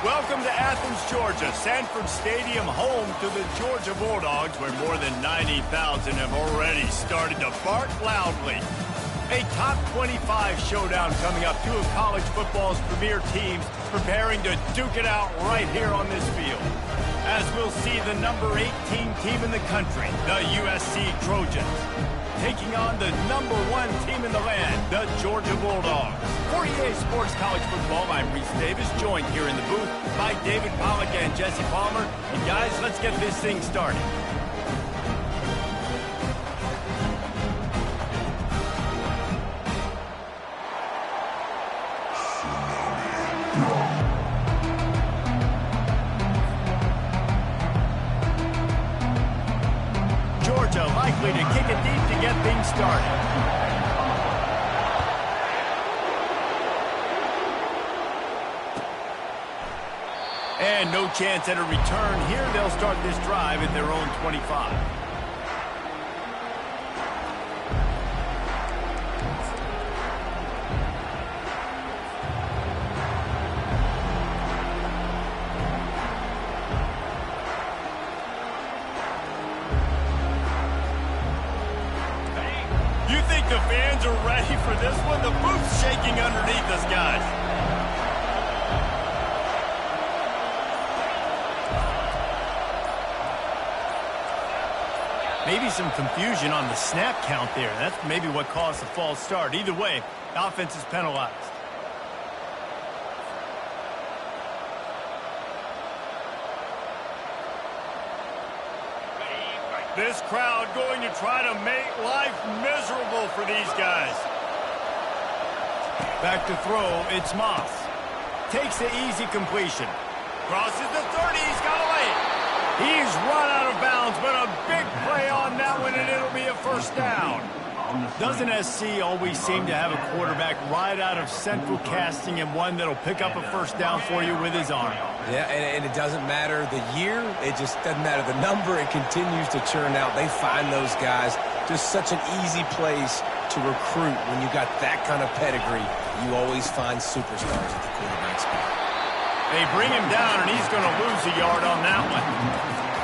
Welcome to Athens, Georgia, Sanford Stadium, home to the Georgia Bulldogs, where more than 90,000 have already started to bark loudly. A top 25 showdown coming up. Two of college football's premier teams preparing to duke it out right here on this field. As we'll see the number 18 team in the country, the USC Trojans, taking on the number 1 team in the land, the Georgia Bulldogs. For EA Sports College Football, I'm Reese Davis, joined here in the booth by David Pollack and Jesse Palmer. And guys, let's get this thing started. Georgia likely to kick it deep to get things started. And no chance at a return here. They'll start this drive at their own 25. You think the fans are ready for this one? The booth's shaking underneath us, guys. Maybe some confusion on the snap count there. That's maybe what caused the false start. Either way, the offense is penalized. This crowd going to try to make life miserable for these guys. Back to throw, it's Moss. Takes the easy completion. Crosses the 30, he's got away. He's run out of bounds, but a big play on that one, and it'll be a first down. Doesn't SC always seem to have a quarterback right out of central casting and one that'll pick up a first down for you with his arm? Yeah, and it doesn't matter the year. It just doesn't matter the number. It continues to churn out. They find those guys. Just such an easy place to recruit. When you got that kind of pedigree, you always find superstars at the quarterback spot. They bring him down, and he's going to lose a yard on that one.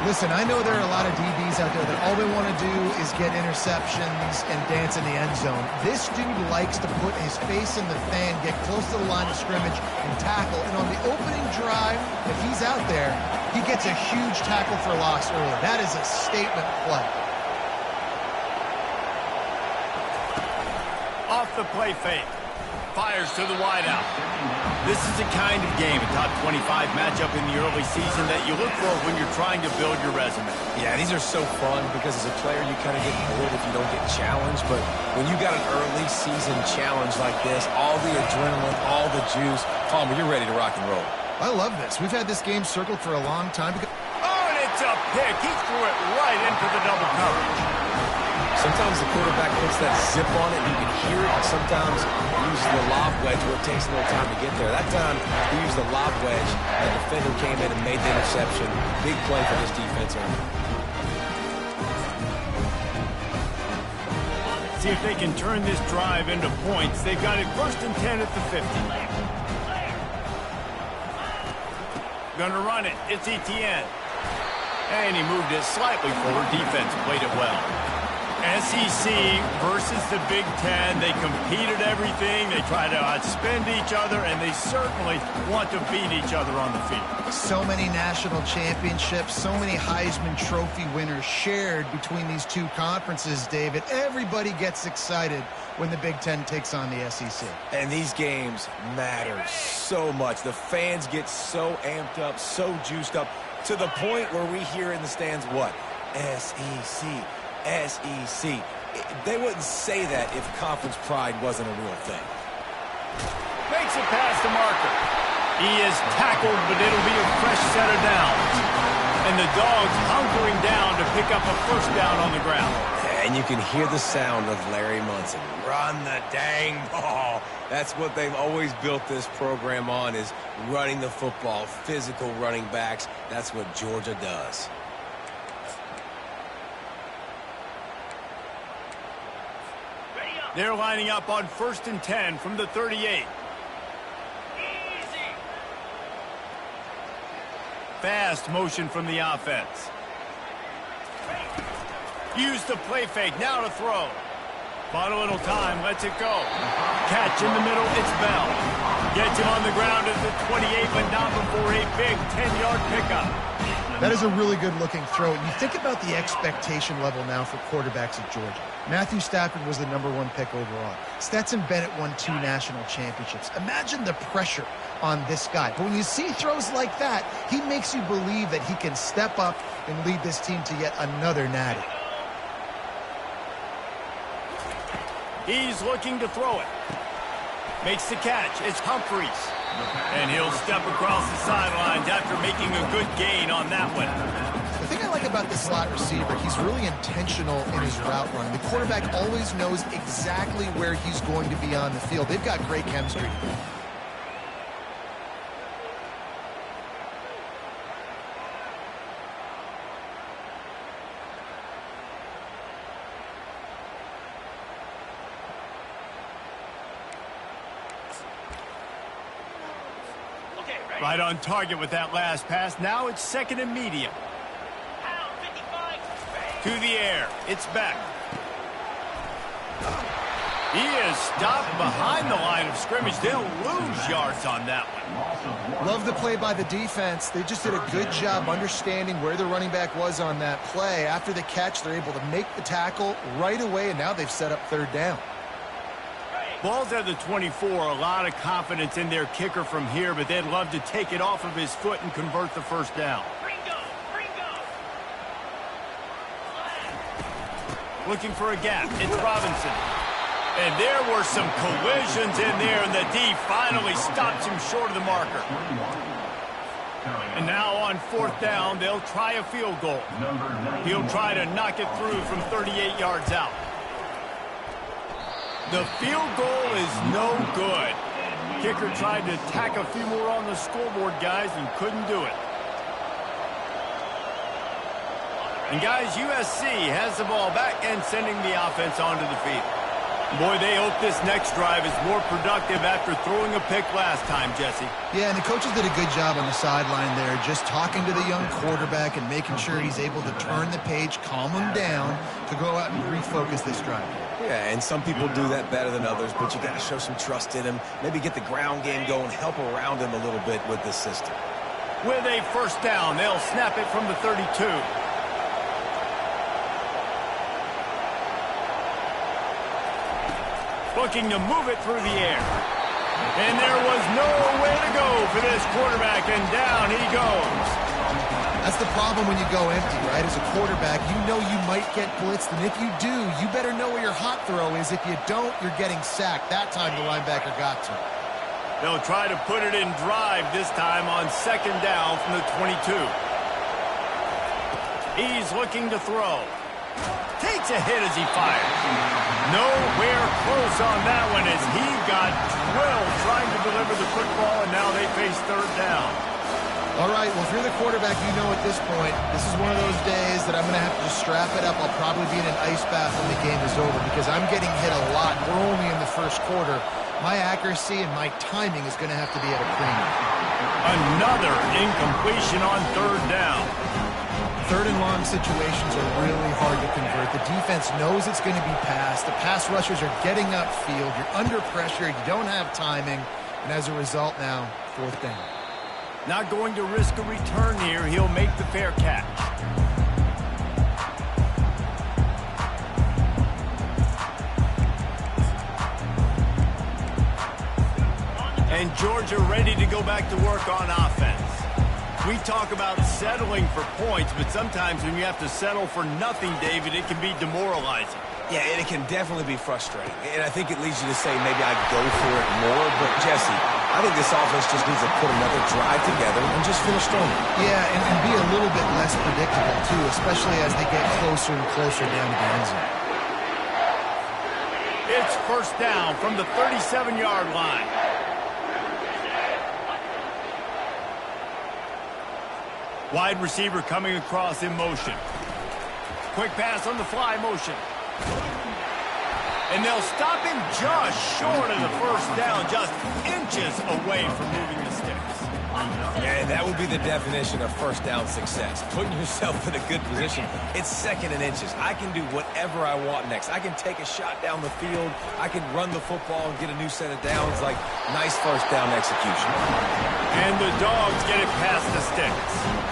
Listen, I know there are a lot of DBs out there that all they want to do is get interceptions and dance in the end zone. This dude likes to put his face in the fan, get close to the line of scrimmage, and tackle. And on the opening drive, if he's out there, he gets a huge tackle for loss early. That is a statement play. Off the play fake. Fires to the wideout. This is the kind of game, a top 25 matchup in the early season that you look for when you're trying to build your resume. Yeah, these are so fun because as a player you kind of get bored if you don't get challenged. But when you got an early season challenge like this, all the adrenaline, all the juice, Palmer, you're ready to rock and roll. I love this. We've had this game circled for a long time. Oh, and it's a pick. He threw it right into the double coverage. Sometimes the quarterback puts that zip on it, and you can hear it. Sometimes he uses the lob wedge where it takes a little time to get there. That time, he used the lob wedge. The defender came in and made the interception. Big play for this defense. See if they can turn this drive into points. They've got it 1st and 10 at the 50. Gonna run it. It's Etienne. And he moved it slightly forward. Defense played it well. SEC versus the Big Ten. They compete at everything. They try to outspend each other, and they certainly want to beat each other on the field. So many national championships, so many Heisman Trophy winners shared between these two conferences, David. Everybody gets excited when the Big Ten takes on the SEC. And these games matter so much. The fans get so amped up, so juiced up, to the point where we hear in the stands what? SEC. SEC. They wouldn't say that if conference pride wasn't a real thing. Makes it past the marker. He is tackled, but it'll be a fresh set of downs. And the Dogs hunkering down to pick up a first down on the ground. And you can hear the sound of Larry Munson. Run the dang ball. That's what they've always built this program on, is running the football, physical running backs. That's what Georgia does. They're lining up on 1st and 10 from the 38. Fast motion from the offense. Use the play fake, now to throw. Bought a little time, lets it go. Catch in the middle, it's Bell. Gets him on the ground at the 28, but not before a big 10-yard pickup. That is a really good-looking throw. You think about the expectation level now for quarterbacks at Georgia. Matthew Stafford was the #1 pick overall. Stetson Bennett won 2 national championships. Imagine the pressure on this guy. But when you see throws like that, he makes you believe that he can step up and lead this team to yet another natty. He's looking to throw it. Makes the catch. It's Humphreys. And he'll step across the sidelines after making a good gain on that one. The thing I like about the slot receiver, he's really intentional in his route run. The quarterback always knows exactly where he's going to be on the field. They've got great chemistry together. Right on target with that last pass. Now it's 2nd and medium. To the air. It's back. He is stopped behind the line of scrimmage. They'll lose yards on that one. Love the play by the defense. They just did a good job understanding where the running back was on that play. After the catch, they're able to make the tackle right away, and now they've set up 3rd down. Ball's at the 24. A lot of confidence in their kicker from here, but they'd love to take it off of his foot and convert the first down. Looking for a gap. It's Robinson. And there were some collisions in there, and the D finally stops him short of the marker. And now on 4th down, they'll try a field goal. He'll try to knock it through from 38 yards out. The field goal is no good. Kicker tried to tack a few more on the scoreboard, guys, and couldn't do it. And, guys, USC has the ball back and sending the offense onto the field. Boy, they hope this next drive is more productive after throwing a pick last time, Jesse. Yeah, and the coaches did a good job on the sideline there, just talking to the young quarterback and making sure he's able to turn the page, calm him down to go out and refocus this drive. Yeah, and some people do that better than others, but you got to show some trust in him. Maybe get the ground game going, help around him a little bit with this system. With a first down, they'll snap it from the 32. Looking to move it through the air. And there was nowhere to go for this quarterback, and down he goes. That's the problem when you go empty, right? As a quarterback, you know you might get blitzed, and if you do, you better know where your hot throw is. If you don't, you're getting sacked. That time the linebacker got to him. They'll try to put it in drive this time on 2nd down from the 22. He's looking to throw. Takes a hit as he fires. Nowhere close on that one as he got drilled trying to deliver the football, and now they face 3rd down. All right, well, if you're the quarterback, you know at this point, this is one of those days that I'm going to have to just strap it up. I'll probably be in an ice bath when the game is over because I'm getting hit a lot. We're only in the 1st quarter. My accuracy and my timing is going to have to be at a premium. Another incompletion on 3rd down. Third and long situations are really hard to convert. The defense knows it's going to be passed. The pass rushers are getting upfield. You're under pressure. You don't have timing. And as a result now, fourth down. Not going to risk a return here. He'll make the fair catch. And Georgia ready to go back to work on offense. We talk about settling for points, but sometimes when you have to settle for nothing, David, it can be demoralizing. Yeah, and it can definitely be frustrating. And I think it leads you to say maybe I'd go for it more. But, Jesse, I think this offense just needs to put another drive together and just finish strong. Yeah, and be a little bit less predictable, too, especially as they get closer and closer down to the end zone. It's first down from the 37-yard line. Wide receiver coming across in motion. Quick pass on the fly motion. And they'll stop him just short of the first down, just inches away from moving the sticks. And that would be the definition of first down success. Putting yourself in a good position. It's second and inches. I can do whatever I want next. I can take a shot down the field. I can run the football and get a new set of downs. Like, nice first down execution. And the Dogs get it past the sticks.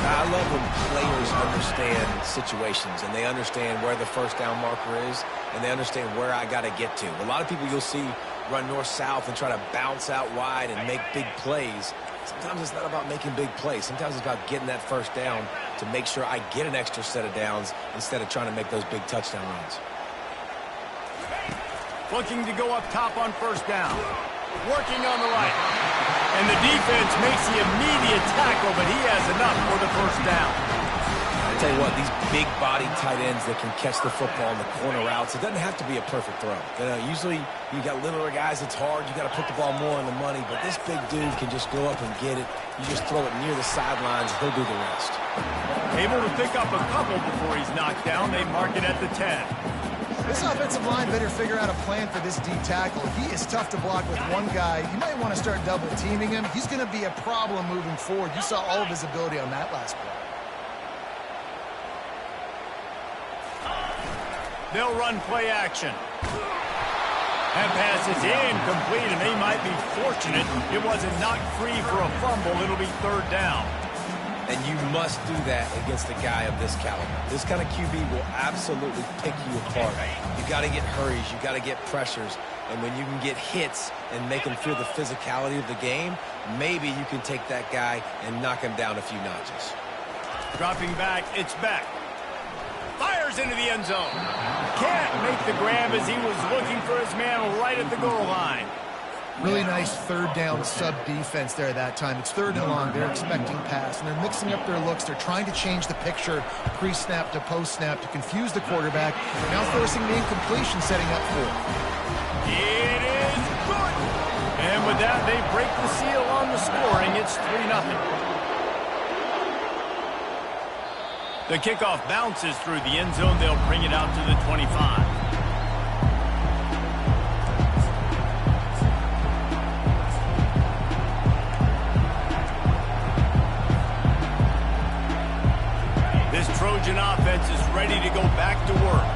I love when players understand situations and they understand where the first down marker is and they understand where I got to get to. A lot of people you'll see run north-south and try to bounce out wide and make big plays. Sometimes it's not about making big plays. Sometimes it's about getting that first down to make sure I get an extra set of downs instead of trying to make those big touchdown runs. Looking to go up top on first down. Working on the right. And the defense makes the immediate tackle, but he has enough for the first down. I tell you what, these big body tight ends that can catch the football in the corner routes, it doesn't have to be a perfect throw. You know, usually you got littler guys, it's hard. You got to put the ball more on the money, but this big dude can just go up and get it. You just throw it near the sidelines, he'll do the rest. Able to pick up a couple before he's knocked down. They mark it at the 10. This offensive line better figure out a plan for this D tackle. He is tough to block with one guy. You might want to start double teaming him. He's going to be a problem moving forward. You saw all of his ability on that last play. They'll run play action. That pass is incomplete, and they might be fortunate it wasn't knocked free for a fumble. It'll be third down. And you must do that against a guy of this caliber. This kind of QB will absolutely pick you apart. You got to get hurries. You got to get pressures. And when you can get hits and make him feel the physicality of the game, maybe you can take that guy and knock him down a few notches. Dropping back, it's Beck. Fires into the end zone. Can't make the grab as he was looking for his man right at the goal line. Really nice third down sub-defense there that time. It's third and long. They're expecting pass, and they're mixing up their looks. They're trying to change the picture pre-snap to post-snap to confuse the quarterback. Now forcing the incompletion, setting up for it. It is good. And with that, they break the seal on the scoring. It's 3-0. The kickoff bounces through the end zone. They'll bring it out to the 25. Trojan offense is ready to go back to work.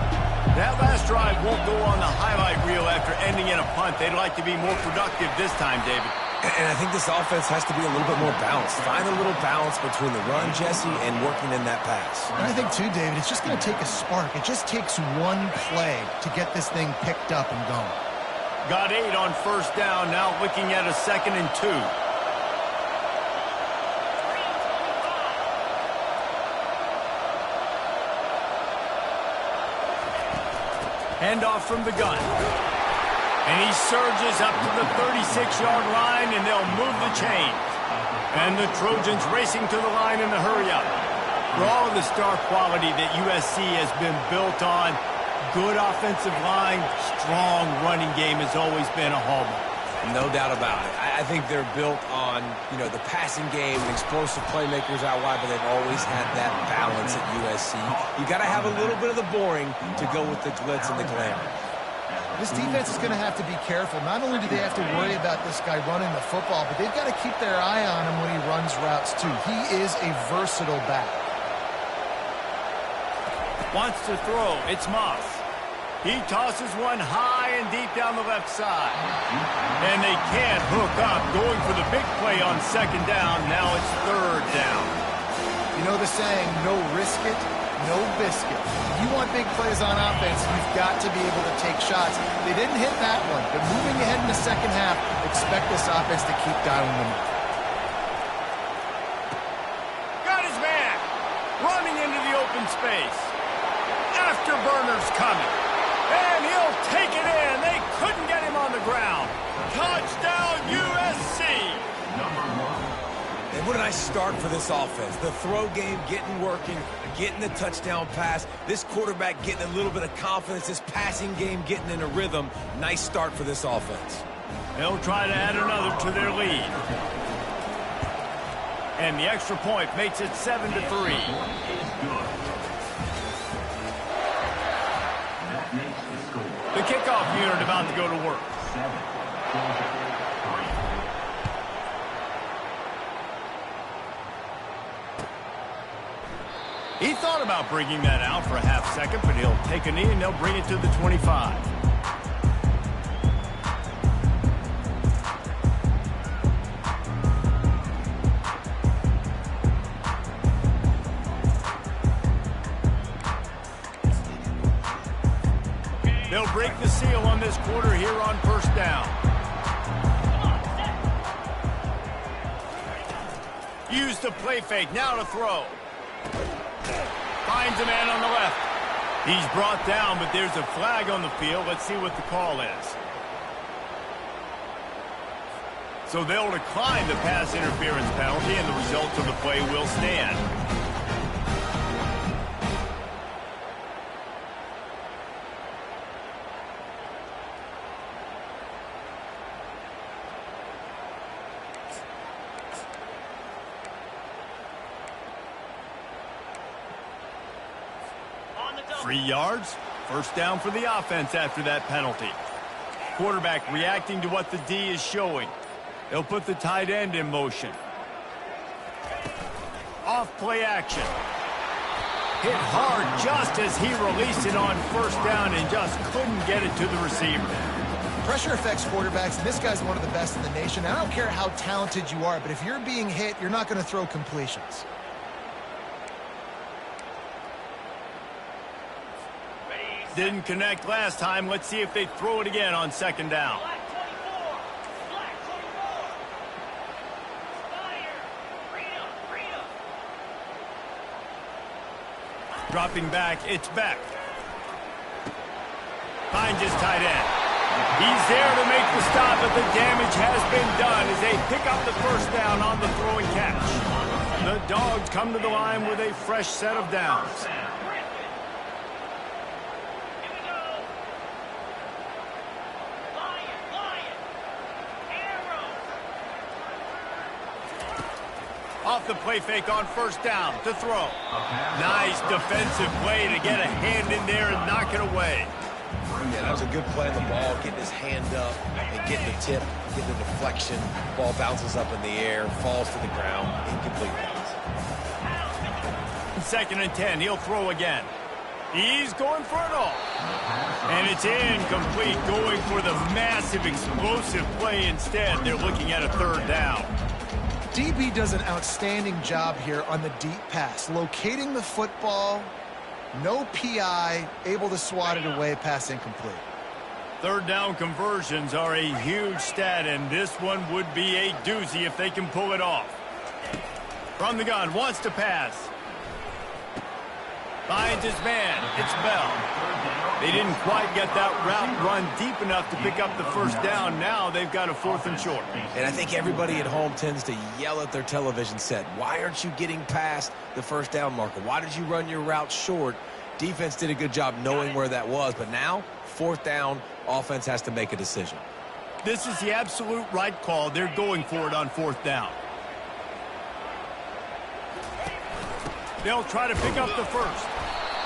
That last drive won't go on the highlight reel after ending in a punt. They'd like to be more productive this time, David. And I think this offense has to be a little bit more balanced. Find a little balance between the run, Jesse, and working in that pass. And I think, too, David, it's just going to take a spark. It just takes one play to get this thing picked up and going. Got 8 on first down, now looking at a 2nd and 2. Handoff from the gun. And he surges up to the 36-yard line, and they'll move the chains. And the Trojans racing to the line in a hurry-up. For all of the star quality that USC has been built on, good offensive line, strong running game has always been a hallmark. No doubt about it. I think they're built on, the passing game and explosive playmakers out wide, but they've always had that balance at USC. You got to have a little bit of the boring to go with the glitz and the glamour. This defense is going to have to be careful. Not only do they have to worry about this guy running the football, but they've got to keep their eye on him when he runs routes, too. He is a versatile back. Wants to throw. It's Moss. He tosses one high and deep down the left side. And they can't hook up, going for the big play on second down. Now it's third down. You know the saying, no risk it, no biscuit. If you want big plays on offense, you've got to be able to take shots. They didn't hit that one, but moving ahead in the second half, expect this offense to keep dialing them up. Got his man. Running into the open space. Afterburner's coming. And he'll take it in. They couldn't get him on the ground. Touchdown, USC. And what a nice start for this offense. The throw game getting working, getting the touchdown pass. This quarterback getting a little bit of confidence. This passing game getting in a rhythm. Nice start for this offense. They'll try to add another to their lead. And the extra point makes it 7-3. The kickoff unit about to go to work. He thought about bringing that out for a half second, but he'll take a knee and they'll bring it to the 25. They'll break the seal on this quarter here on first down. Use the play fake, now to throw. Finds a man on the left. He's brought down, but there's a flag on the field. Let's see what the call is. So they'll decline the pass interference penalty, and the result of the play will stand. .3 yards. First down for the offense after that penalty. Quarterback reacting to what the D is showing. They'll put the tight end in motion. Off play action. Hit hard just as he released it on first down and just couldn't get it to the receiver. Pressure affects quarterbacks, and this guy's one of the best in the nation. I don't care how talented you are, but if you're being hit, you're not going to throw completions. Didn't connect last time. Let's see if they throw it again on second down. Dropping back, it's Beck. Finds his tight end. He's there to make the stop, but the damage has been done as they pick up the first down on the throw and catch. The Dogs come to the line with a fresh set of downs. Off the play fake on first down to throw. Nice defensive play to get a hand in there and knock it away. Yeah, that was a good play on the ball, getting his hand up and getting the tip, getting the deflection. Ball bounces up in the air, falls to the ground, incomplete pass. 2nd and 10, he'll throw again. He's going for it all. And it's incomplete, going for the massive explosive play instead. They're looking at a third down. DB does an outstanding job here on the deep pass, locating the football, no PI, able to swat it away, pass incomplete. Third down conversions are a huge stat, and this one would be a doozy if they can pull it off. From the gun, wants to pass. Finds his man. It's Bell. They didn't quite get that route run deep enough to pick up the first down. Now they've got a 4th and short. And I think everybody at home tends to yell at their television set. Why aren't you getting past the first down marker? Why did you run your route short? Defense did a good job knowing where that was. But now, 4th down, offense has to make a decision. This is the absolute right call. They're going for it on 4th down. They'll try to pick up the first.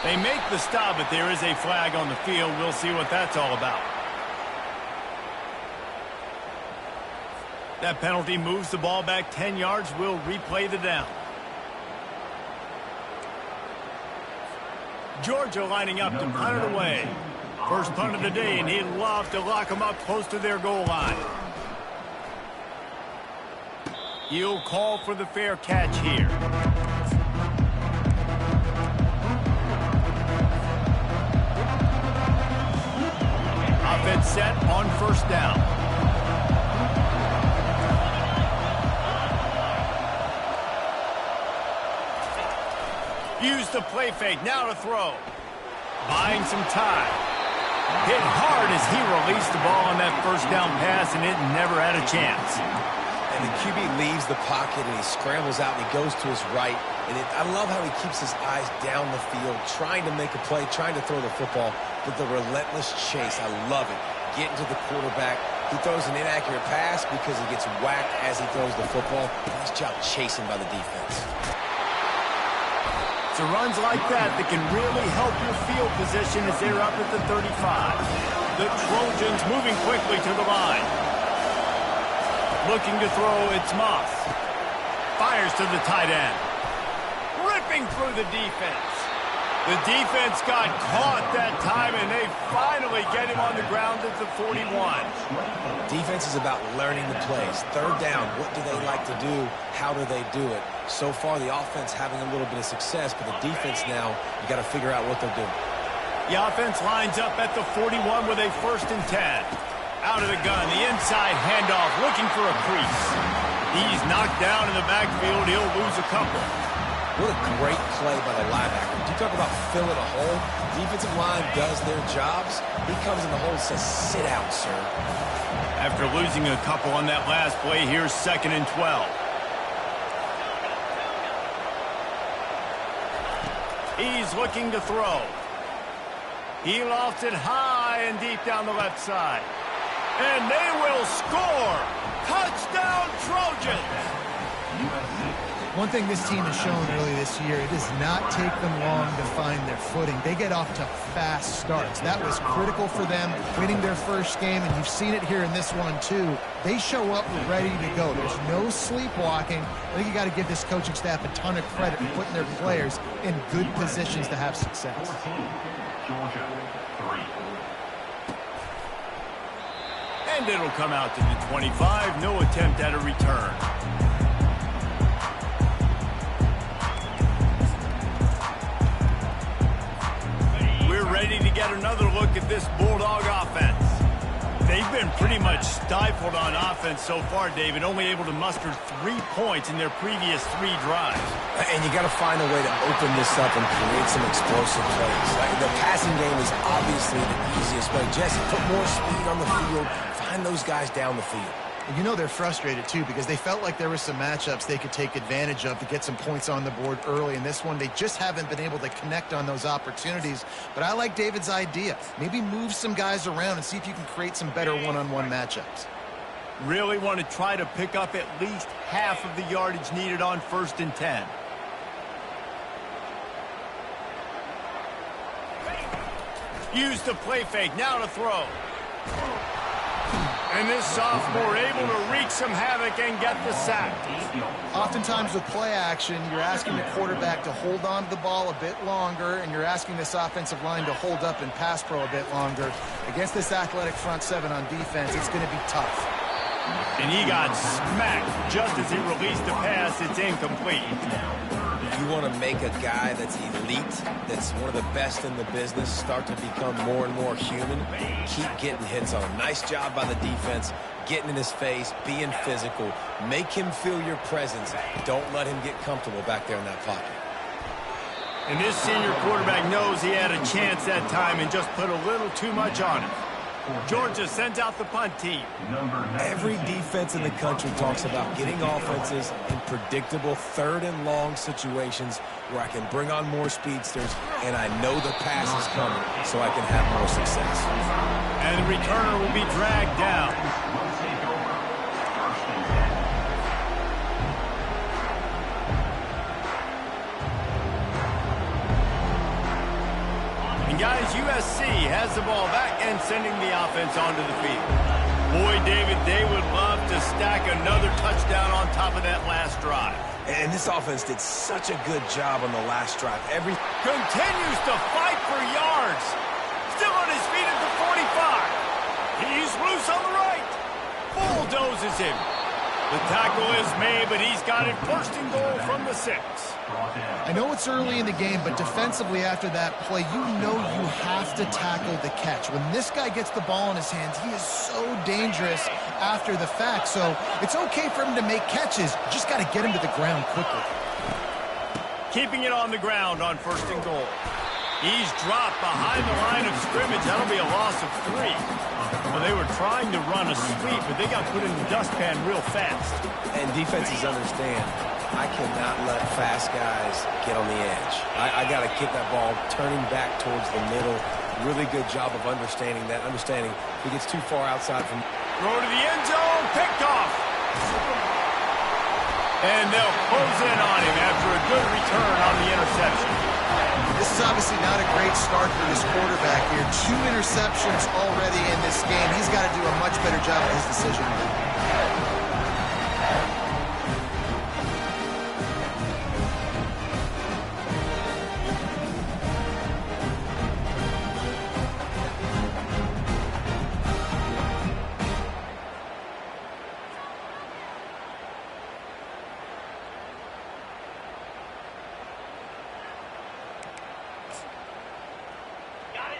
They make the stop, but there is a flag on the field. We'll see what that's all about. That penalty moves the ball back 10 yards. We'll replay the down. Georgia lining up to punt it away. First punt of the day, and he'd love to lock them up close to their goal line. He'll call for the fair catch here. Offense set on first down. Use the play fake, now to throw. Buying some time. Hit hard as he released the ball on that first down pass, and it never had a chance. And the QB leaves the pocket, and he scrambles out, and he goes to his right. And I love how he keeps his eyes down the field, trying to make a play, trying to throw the football, but the relentless chase, I love it. Getting to the quarterback. He throws an inaccurate pass because he gets whacked as he throws the football. Nice job chasing by the defense. It's runs like that can really help your field position as they're up at the 35. The Trojans moving quickly to the line. Looking to throw, it's Moss. Fires to the tight end. Ripping through the defense. The defense got caught that time, and they finally get him on the ground at the 41. Defense is about learning the plays. Third down, what do they like to do? How do they do it? So far, the offense having a little bit of success, but the defense now, you got to figure out what they're doing. The offense lines up at the 41 with a 1st and 10. Out of the gun, the inside handoff, looking for a crease. He's knocked down in the backfield. He'll lose a couple. What a great play by the linebacker. You talk about filling a hole. Defensive line does their jobs. He comes in the hole and says, sit out, sir. After losing a couple on that last play, here's 2nd and 12. He's looking to throw. He lofts it high and deep down the left side. And they will score! Touchdown, Trojans! One thing this team has shown early this year, it does not take them long to find their footing. They get off to fast starts. That was critical for them winning their first game, and you've seen it here in this one too. They show up ready to go. There's no sleepwalking. I think you got to give this coaching staff a ton of credit for putting their players in good positions to have success. Georgia 3. And it'll come out to the 25. No attempt at a return. Ready to get another look at this Bulldog offense. They've been pretty much stifled on offense so far, David, only able to muster 3 points in their previous 3 drives. And you got to find a way to open this up and create some explosive plays. The passing game is obviously the easiest way. Jesse, put more speed on the field, find those guys down the field. You know they're frustrated, too, because they felt like there were some matchups they could take advantage of to get some points on the board early. In this one, they just haven't been able to connect on those opportunities. But I like David's idea. Maybe move some guys around and see if you can create some better one-on-one matchups. Really want to try to pick up at least half of the yardage needed on 1st and 10. Use the play fake, now to throw. And this sophomore able to wreak some havoc and get the sack. Oftentimes with play action, you're asking the quarterback to hold on to the ball a bit longer, and you're asking this offensive line to hold up in pass pro a bit longer. Against this athletic front 7 on defense, it's going to be tough. And he got smacked just as he released the pass. It's incomplete. You want to make a guy that's elite, that's one of the best in the business, start to become more and more human. Keep getting hits on him. Nice job by the defense, getting in his face, being physical. Make him feel your presence. Don't let him get comfortable back there in that pocket. And this senior quarterback knows he had a chance that time and just put a little too much on it. Georgia sends out the punt team. Every defense in the country talks about getting offenses in predictable 3rd and long situations where I can bring on more speedsters and I know the pass is coming so I can have more success. And the returner will be dragged down. Guys, USC has the ball back and sending the offense onto the field. Boy, David, they would love to stack another touchdown on top of that last drive. And this offense did such a good job on the last drive. Continues to fight bulldozes him. The tackle is made, but he's got it first and goal from the 6. I know it's early in the game, but defensively after that play, you know you have to tackle the catch. When this guy gets the ball in his hands, he is so dangerous after the fact. So it's okay for him to make catches. Just got to get him to the ground quickly. Keeping it on the ground on first and goal. He's dropped behind the line of scrimmage. That'll be a loss of 3. Well, they were trying to run a sweep, but they got put in the dustpan real fast. And defenses understand, I cannot let fast guys get on the edge. I got to get that ball turning back towards the middle. Really good job of understanding that. Understanding if he gets too far outside from... Throw to the end zone, picked off. And they'll close in on him after a good return on the interception. This is obviously not a great start for this quarterback here. 2 interceptions already in this game. He's got to do a much better job of his decision.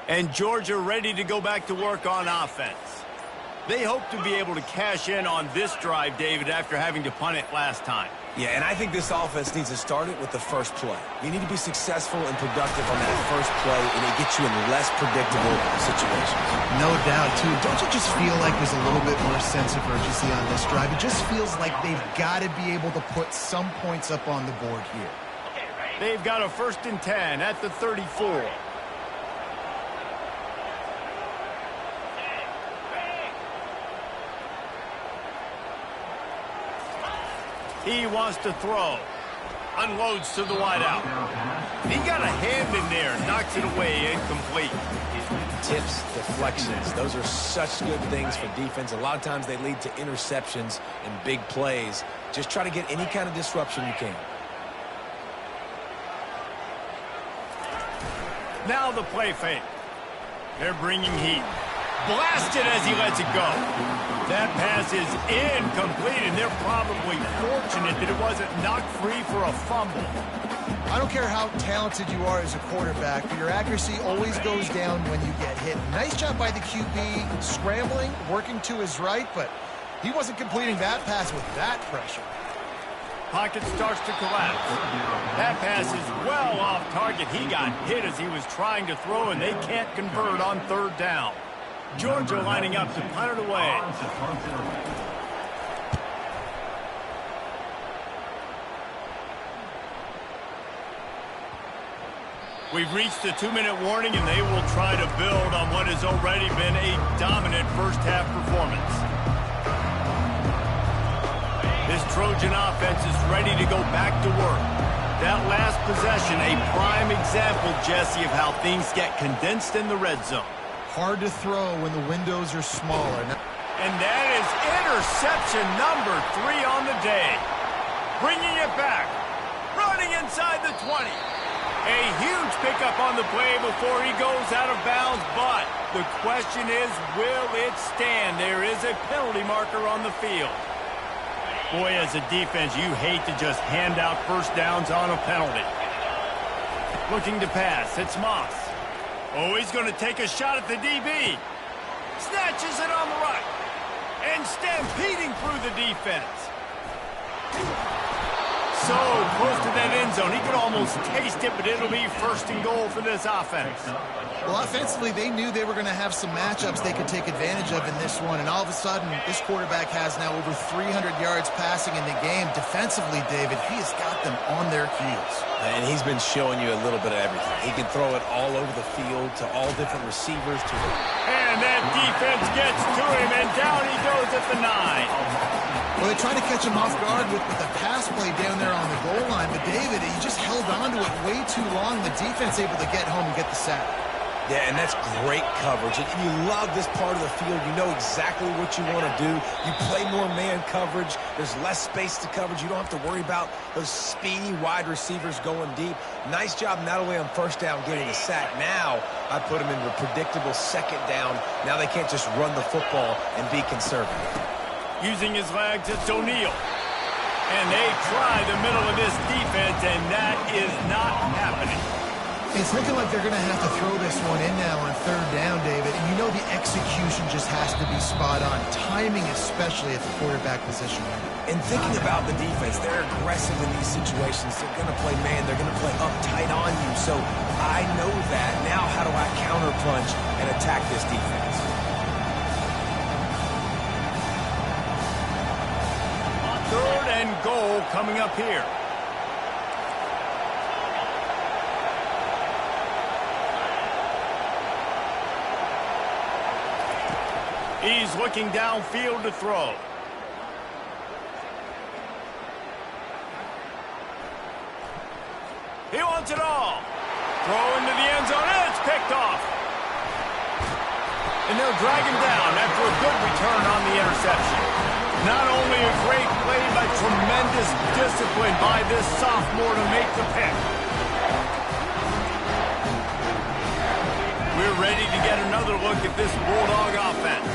And Georgia ready to go back to work on offense. They hope to be able to cash in on this drive, David, after having to punt it last time. Yeah, and I think this offense needs to start it with the first play. You need to be successful and productive on that first play, and it gets you in less predictable situations. No doubt, too. Don't you just feel like there's a little bit more sense of urgency on this drive? It just feels like they've got to be able to put some points up on the board here. They've got a 1st and 10 at the 34. He wants to throw. Unloads to the wideout. He got a hand in there. Knocks it away. Incomplete. Tips, deflections. Those are such good things for defense. A lot of times they lead to interceptions and big plays. Just try to get any kind of disruption you can. Now the play fake. They're bringing heat. Blasted as he lets it go. That pass is incomplete, and they're probably fortunate that it wasn't knocked free for a fumble. I don't care how talented you are as a quarterback, but your accuracy always goes down when you get hit. Nice job by the QB scrambling, working to his right, but he wasn't completing that pass with that pressure. Pocket starts to collapse. That pass is well off target. He got hit as he was trying to throw, and they can't convert on 3rd down. Georgia lining up to punt it away. We've reached the 2-minute warning, and they will try to build on what has already been a dominant first-half performance. This Trojan offense is ready to go back to work. That last possession, a prime example, Jesse, of how things get condensed in the red zone. Hard to throw when the windows are smaller. And that is interception number 3 on the day. Bringing it back. Running inside the 20. A huge pickup on the play before he goes out of bounds, but the question is, will it stand? There is a penalty marker on the field. Boy, as a defense, you hate to just hand out first downs on a penalty. Looking to pass. It's Moss. Oh, he's going to take a shot at the DB. Snatches it on the right. And stampeding through the defense. So close to that end zone. He could almost taste it, but it'll be 1st and goal for this offense. Well, offensively, they knew they were going to have some matchups they could take advantage of in this one, and all of a sudden, this quarterback has now over 300 yards passing in the game. Defensively, David, he has got them on their heels. And he's been showing you a little bit of everything. He can throw it all over the field to all different receivers. And that defense gets to him, and down he goes at the 9. Well, they tried to catch him off guard with a pass play down there on the goal line, but David, he just held on to it way too long. The defense able to get home and get the sack. Yeah, and that's great coverage. And you love this part of the field. You know exactly what you want to do. You play more man coverage. There's less space to coverage. You don't have to worry about those speedy wide receivers going deep. Nice job not only on 1st down getting a sack. Now I put them into a predictable 2nd down. Now they can't just run the football and be conservative. Using his legs, it's O'Neal. And they try the middle of this defense, and that is not happening. It's looking like they're going to have to throw this one in now on third down, David. And you know the execution just has to be spot on. Timing, especially at the quarterback position. And thinking about the defense, they're aggressive in these situations. They're going to play man. They're going to play up tight on you. So I know that. Now how do I counterpunch and attack this defense? Third and goal coming up here. He's looking downfield to throw. He wants it all. Throw into the end zone, and it's picked off. And they'll drag him down after a good return on the interception. Not only a great play, but tremendous discipline by this sophomore to make the pick. We're ready to get another look at this Bulldog offense.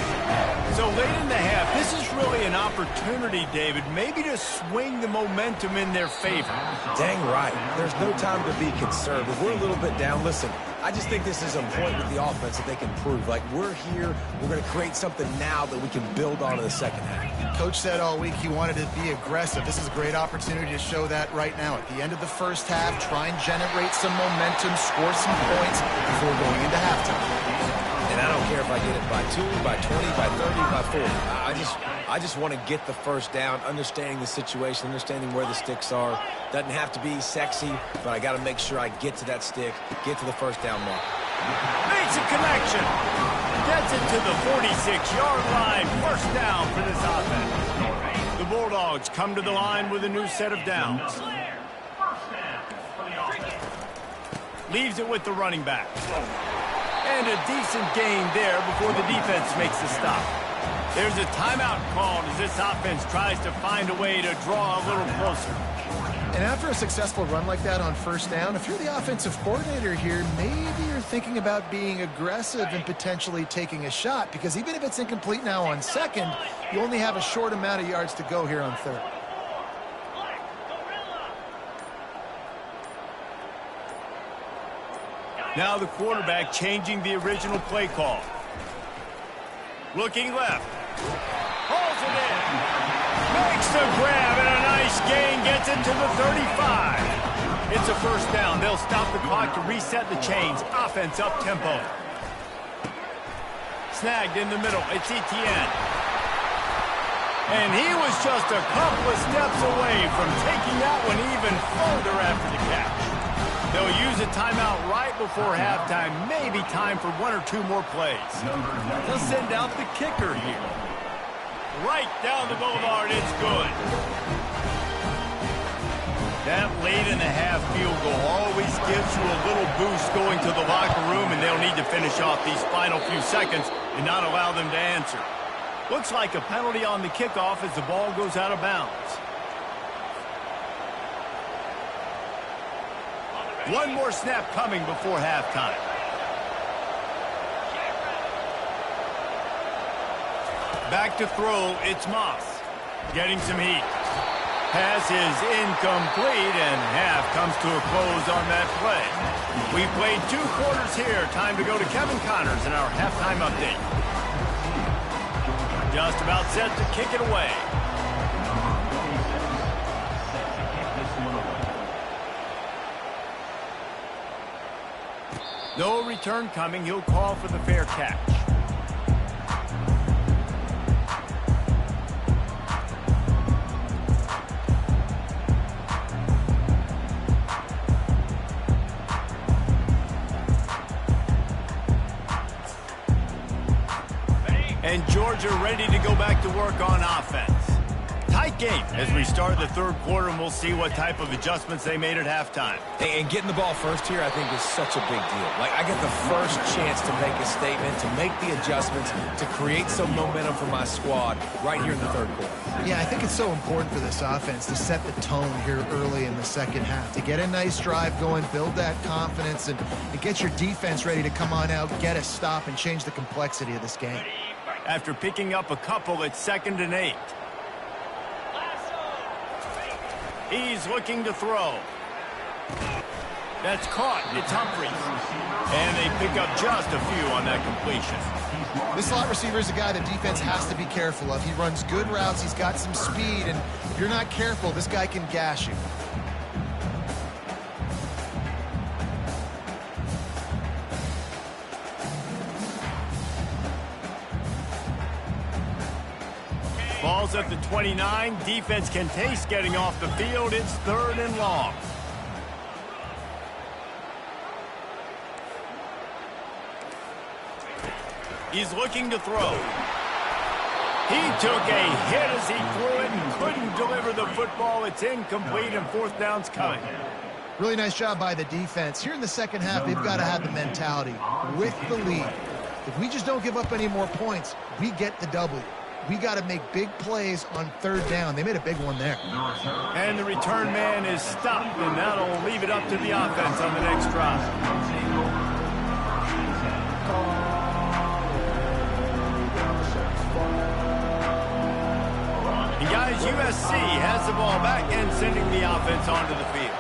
So late in the half, this is really an opportunity, David, maybe to swing the momentum in their favor. Dang right. There's no time to be conservative. We're a little bit down. Listen, I just think this is a point with the offense that they can prove. Like, we're here, we're going to create something now that we can build on in the second half. Coach said all week he wanted to be aggressive. This is a great opportunity to show that right now. At the end of the first half, try and generate some momentum, score some points before going into halftime. And I don't care if I get it by 2, by 20, by 30, by 40. I just want to get the first down, understanding the situation, understanding where the sticks are. Doesn't have to be sexy, but I got to make sure I get to that stick, get to the first down mark. Makes a connection. Gets it to the 46-yard line. First down for this offense. The Bulldogs come to the line with a new set of downs. Leaves it with the running back. And a decent gain there before the defense makes the stop. There's a timeout called as this offense tries to find a way to draw a little closer. And after a successful run like that on first down, if you're the offensive coordinator here, maybe you're thinking about being aggressive and potentially taking a shot, because even if it's incomplete now on second, you only have a short amount of yards to go here on third. Now the quarterback changing the original play call. Looking left. Pulls it in. Makes the grab and a nice gain. Gets it to the 35. It's a first down. They'll stop the clock to reset the chains. Offense up tempo. Snagged in the middle. It's Etienne. And he was just a couple of steps away from taking that one even further after the catch. They'll use a timeout right before halftime. Maybe time for 1 or 2 more plays. They'll send out the kicker here. Right down the boulevard, it's good. That late in the half field goal always gives you a little boost going to the locker room, and they'll need to finish off these final few seconds and not allow them to answer. Looks like a penalty on the kickoff as the ball goes out of bounds. One more snap coming before halftime. Back to throw, it's Moss. Getting some heat. Pass is incomplete, and half comes to a close on that play. We played 2 quarters here. Time to go to Kevin Connors in our halftime update. Just about set to kick it away. No return coming. He'll call for the fair catch. And Georgia ready to go back to work on offense. Tight game as we start the third quarter, and we'll see what type of adjustments they made at halftime. And getting the ball first here, I think, is such a big deal. Like, I get the first chance to make a statement, to make the adjustments, to create some momentum for my squad right here in the third quarter. Yeah, I think it's so important for this offense to set the tone here early in the second half, to get a nice drive going, build that confidence, and get your defense ready to come on out, get a stop, and change the complexity of this game. after picking up a couple at 2nd and 8. He's looking to throw. That's caught. It's Humphries. And they pick up just a few on that completion. This slot receiver is a guy the defense has to be careful of. He runs good routes. He's got some speed. And if you're not careful, this guy can gash you. Ball's at the 29. Defense can taste getting off the field. It's 3rd and long. He's looking to throw. He took a hit as he threw it and couldn't deliver the football. It's incomplete and 4th down's coming. Really nice job by the defense. Here in the second half, they've got to have the mentality with the lead. If we just don't give up any more points, we get the W. We got to make big plays on 3rd down. They made a big one there. And the return man is stopped, and that'll leave it up to the offense on the next drive. And guys, USC has the ball back and sending the offense onto the field.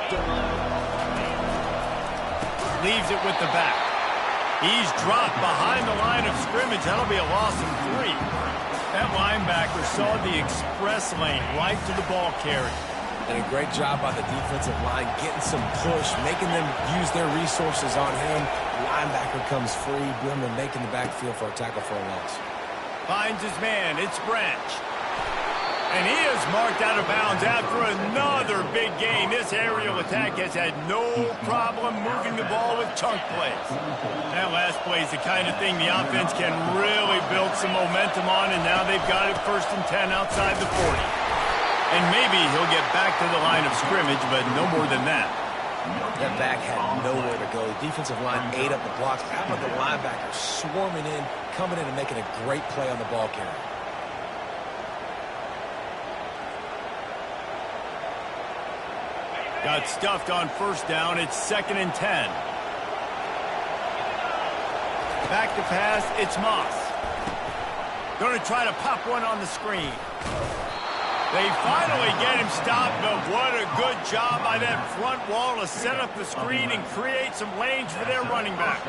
Leaves it with the back. He's dropped behind the line of scrimmage. That'll be a loss of 3. That linebacker saw the express lane right to the ball carrier. And a great job by the defensive line, getting some push, making them use their resources on him. Linebacker comes free, Brimmer making the backfield for a tackle for a loss. Finds his man. It's Branch. And he is marked out of bounds after another big gain. This aerial attack has had no problem moving the ball with chunk plays. That last play is the kind of thing the offense can really build some momentum on, and now they've got it 1st and 10 outside the 40. And maybe he'll get back to the line of scrimmage, but no more than that. That back had nowhere to go. The defensive line ate up the blocks. How about the linebacker swarming in, coming in and making a great play on the ball carrier? Got stuffed on 1st down. It's 2nd and 10. Back to pass. It's Moss. Going to try to pop one on the screen. They finally get him stopped, but what a good job by that front wall to set up the screen and create some lanes for their running back.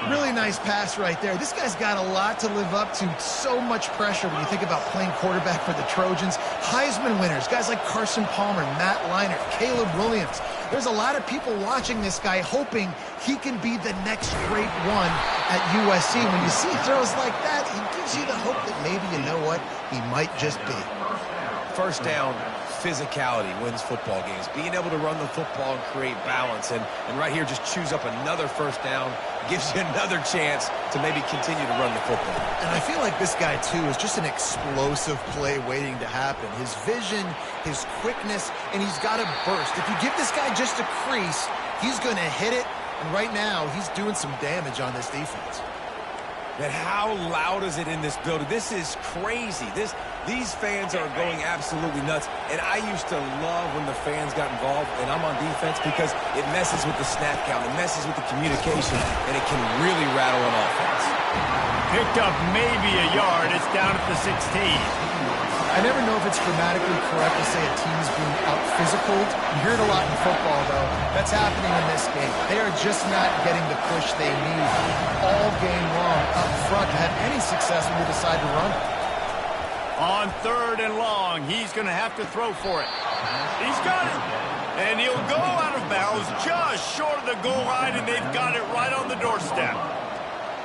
Really nice pass right there. This guy's got a lot to live up to. So much pressure when you think about playing quarterback for the Trojans. Heisman winners, guys like Carson Palmer, Matt Leinart, Caleb Williams. There's a lot of people watching this guy hoping he can be the next great one at USC. When you see throws like that, he gives you the hope that maybe, you know what, he might just be. 1st down, physicality wins football games. Being able to run the football and create balance. And right here, just choose up another 1st down. Gives you another chance to maybe continue to run the football. And I feel like this guy, too, is just an explosive play waiting to happen. His vision, his quickness, and he's got a burst. If you give this guy just a crease, he's going to hit it. And right now, he's doing some damage on this defense. Man, how loud is it in this building? This is crazy. These fans are going absolutely nuts. And I used to love when the fans got involved, and I'm on defense, because it messes with the snap count. It messes with the communication, and it can really rattle an offense. Picked up maybe a yard. It's down at the 16. I never know if it's grammatically correct to say a team's being out-physicaled. You hear it a lot in football, though. That's happening in this game. They are just not getting the push they need all game long up front to have any success when they decide to run. On 3rd and long, he's going to have to throw for it. He's got it. And he'll go out of bounds just short of the goal line, and they've got it right on the doorstep.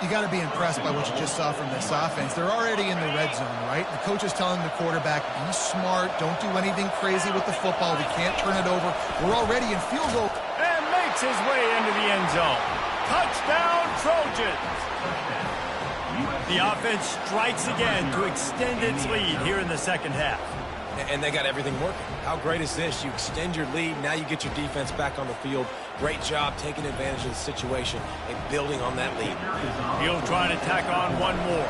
You got to be impressed by what you just saw from this offense. They're already in the red zone, right? The coach is telling the quarterback, be smart, don't do anything crazy with the football. We can't turn it over. We're already in field goal. And makes his way into the end zone. Touchdown, Trojans. The offense strikes again to extend its lead here in the 2nd half. And they got everything working. How great is this? You extend your lead. Now you get your defense back on the field. Great job taking advantage of the situation and building on that lead. He'll try to tack on one more.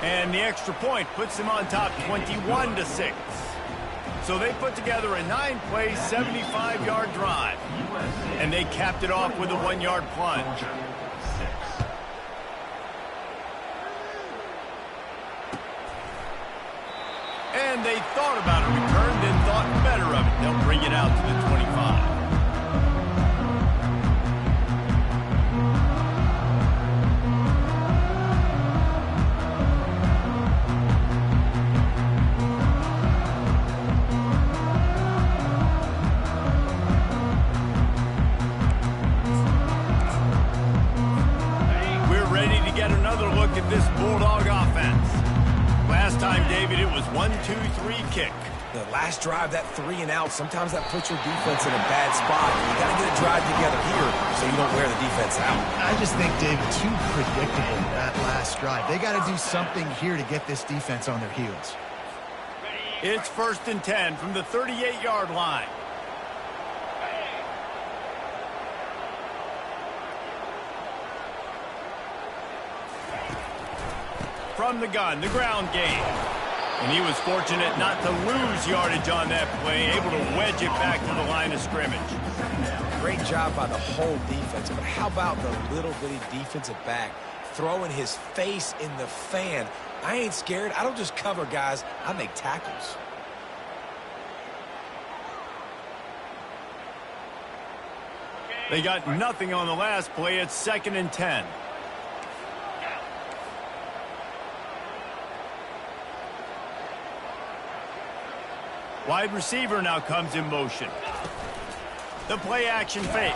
And the extra point puts them on top 21-6. So they put together a 9-play, 75-yard drive. And they capped it off with a 1-yard plunge. And they thought about a return, then thought better of it. They'll bring it out to the 25. This Bulldog offense. Last time, David, it was 1-2-3 kick. The last drive, that 3 and out, sometimes that puts your defense in a bad spot. You got to get a drive together here so you don't wear the defense out. I just think, David, too predictable that last drive. They got to do something here to get this defense on their heels. It's 1st and 10 from the 38-yard line. From the gun, the ground game. And he was fortunate not to lose yardage on that play, able to wedge it back to the line of scrimmage. Great job by the whole defense, but how about the little bitty defensive back throwing his face in the fan? I ain't scared. I don't just cover guys. I make tackles. They got nothing on the last play. It's 2nd and 10. Wide receiver now comes in motion. The play action fake.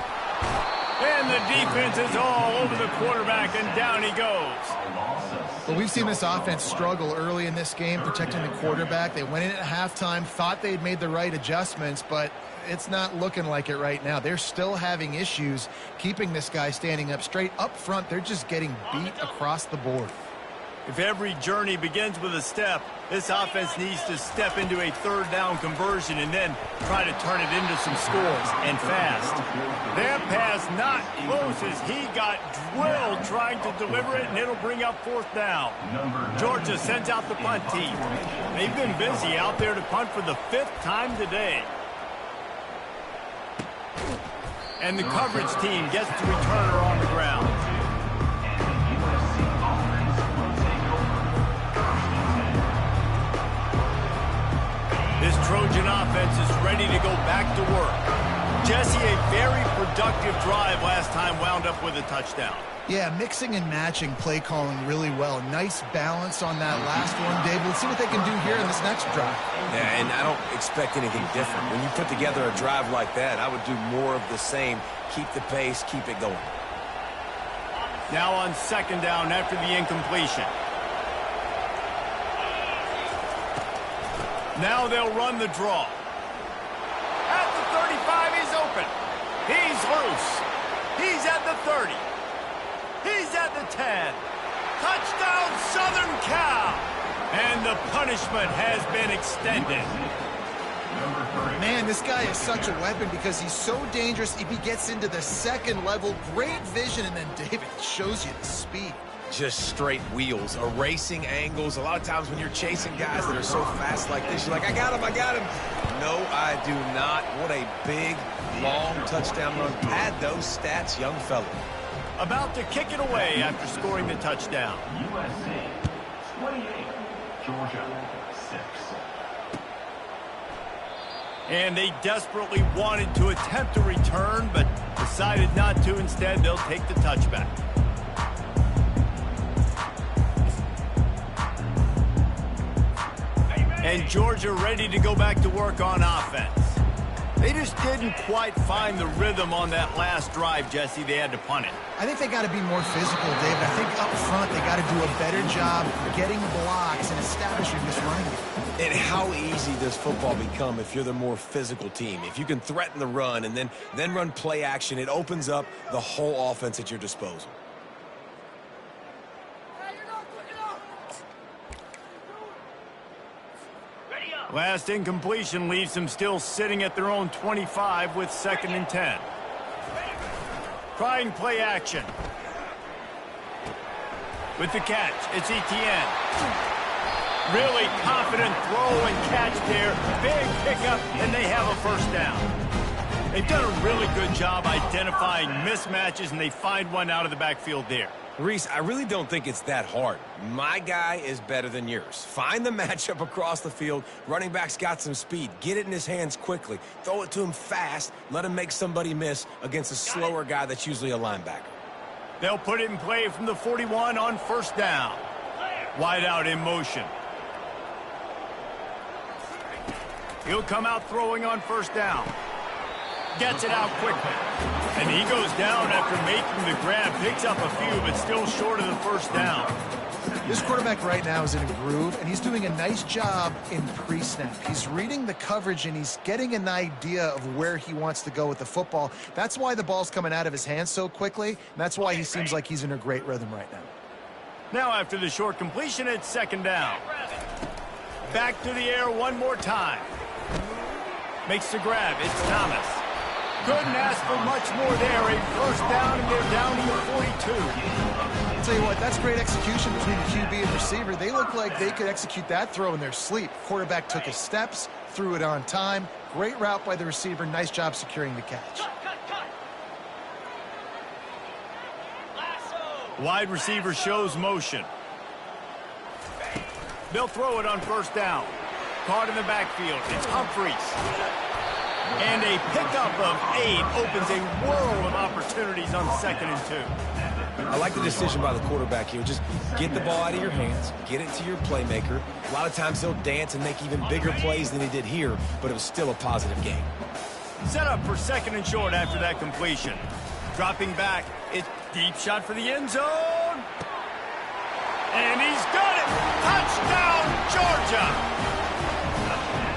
And the defense is all over the quarterback, and down he goes. Well, we've seen this offense struggle early in this game, protecting the quarterback. They went in at halftime, thought they'd made the right adjustments, but it's not looking like it right now. They're still having issues keeping this guy standing up straight. Up front, they're just getting beat across the board. If every journey begins with a step, this offense needs to step into a 3rd down conversion and then try to turn it into some scores, and fast. That pass not close as he got drilled trying to deliver it, and it'll bring up 4th down. Georgia sends out the punt team. They've been busy out there to punt for the 5th time today. And the coverage team gets the returner on the ground. This Trojan offense is ready to go back to work. Jesse, a very productive drive last time wound up with a touchdown. Yeah, mixing and matching play calling really well. Nice balance on that last one, David. Let's see what they can do here in this next drive. Yeah, and I don't expect anything different. When you put together a drive like that, I would do more of the same. Keep the pace, keep it going. Now on 2nd down after the incompletion. Now they'll run the draw. At the 35, he's open. He's loose. He's at the 30. He's at the 10. Touchdown, Southern Cal. And the punishment has been extended. Man, this guy is such a weapon because he's so dangerous. If he gets into the 2nd level, great vision, and then David shows you the speed. Just straight wheels, erasing angles. A lot of times when you're chasing guys that are so fast like this, you're like, I got him. No, I do not. What a big, long touchdown run. Pad those stats, young fella. About to kick it away after scoring the touchdown. USC 28, Georgia 6. And they desperately wanted to attempt a return, but decided not to. Instead, they'll take the touchback. And Georgia ready to go back to work on offense. They just didn't quite find the rhythm on that last drive, Jesse. They had to punt it. I think they got to be more physical, David. I think up front they got to do a better job getting blocks and establishing this running game. And how easy does football become if you're the more physical team? If you can threaten the run and then run play action, it opens up the whole offense at your disposal. Last incompletion leaves them still sitting at their own 25 with 2nd and 10. Trying play action. With the catch, it's Etienne. Really confident throw and catch there. Big pickup, and they have a 1st down. They've done a really good job identifying mismatches, and they find one out of the backfield there. Reese, I really don't think it's that hard. My guy is better than yours. Find the matchup across the field. Running back's got some speed. Get it in his hands quickly. Throw it to him fast. Let him make somebody miss against a slower guy that's usually a linebacker. They'll put it in play from the 41 on first down. Wide out in motion. He'll come out throwing on first down. Gets it out quickly. And he goes down after making the grab. Picks up a few, but still short of the first down. This quarterback right now is in a groove, and he's doing a nice job in pre-snap. He's reading the coverage, and he's getting an idea of where he wants to go with the football. That's why the ball's coming out of his hands so quickly, and that's why he seems like he's in a great rhythm right now. Now after the short completion, it's second down. Back to the air one more time. Makes the grab. It's Thomas. Couldn't ask for much more there. A first down, and they're down to the 42. I'll tell you what, that's great execution between the QB and receiver. They look like they could execute that throw in their sleep. Quarterback took his steps, threw it on time. Great route by the receiver. Nice job securing the catch. Wide receiver shows motion. They'll throw it on first down. Caught in the backfield. It's Humphreys. And a pickup of 8 opens a world of opportunities on 2nd and 2. I like the decision by the quarterback here. Just get the ball out of your hands, get it to your playmaker. A lot of times he'll dance and make even bigger plays than he did here, but it was still a positive game. Set up for 2nd and short after that completion. Dropping back, it's deep shot for the end zone. And he's got it! Touchdown, Georgia!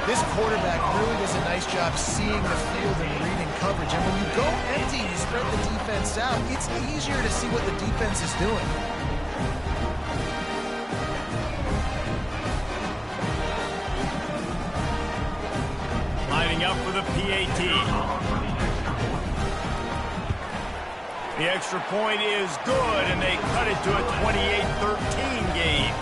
This quarterback really does a nice job seeing the field and reading coverage. And when you go empty and you spread the defense out, it's easier to see what the defense is doing. Lining up for the PAT. The extra point is good, and they cut it to a 28-13 game.